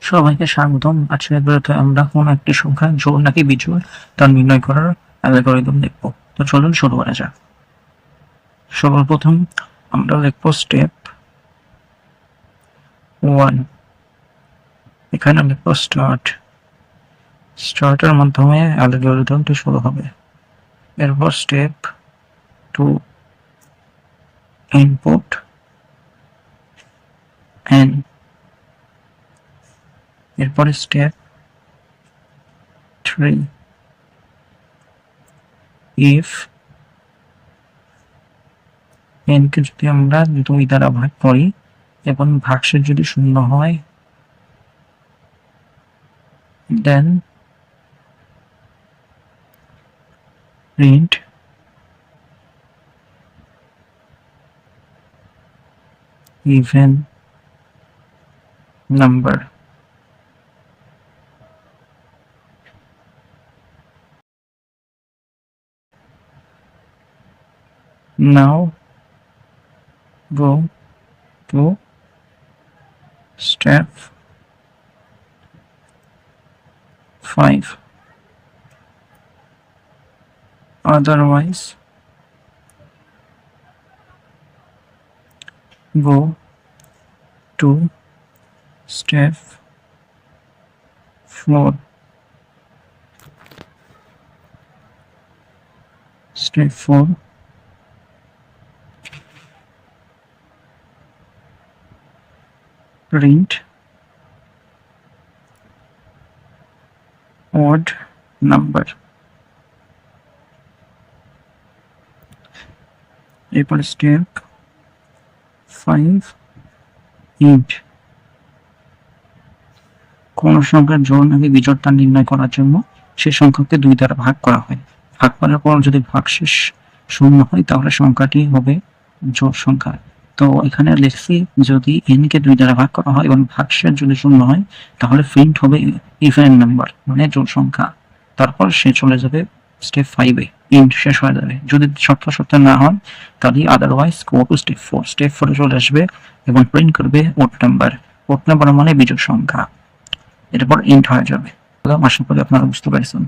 সবাইকে স্বাগতম। আজকের ভিডিওতে আমরা কোন একটি সংখ্যা জোড় নাকি বিজোড় তা নির্ণয় করার অ্যালগরিদম দেখব। তো চলুন শুরু করা যাক। সর্বপ্রথম আমরা লিখব স্টেপ 1। এখানে লিখব স্টার্টের মাধ্যমে অ্যালগরিদমটি শুরু হবে। এরপর স্টেপ 2, ইনপুট n। এরপরে স্টেপ 3, if n কে যদি আমরা 2 দ্বারা ভাগ করি এবং ভাগশেষ যদি শূন্য হয়, then print even number। Now go to step 5, otherwise go to step 4, step 4, print odd number। এরপর স্টেপ 5, int। কোন সংখ্যার জোড় নাকি বিজোড় তা নির্ণয় করার জন্য সেই সংখ্যাকে 2 দ্বারা ভাগ করা হয়। ভাগ করার পর যদি ভাগশেষ শূন্য হয় তাহলে সংখ্যাটি হবে জোড় সংখ্যা। তো এখানে লিখছি যদি n কে 2 দ্বারা ভাগ করা হয় এবং ভাগশেষ যদি শূন্য হয় তাহলে প্রিন্ট হবে ইভেন নাম্বার, মানে জোড় সংখ্যা। তারপর সে চলে যাবে স্টেপ 5 এ, ইন্ট শেষ হয়ে যাবে। যদি সত্য না হয় তাহলে otherwise go to step 4। Step 4 এ চলে আসবে এবং প্রিন্ট করবে ওড নাম্বার। ওড নাম্বার মানে বিজোড় সংখ্যা। এরপর ইন্ট হয়ে যাবে। আশা করি আপনারা বুঝতে পারছেন।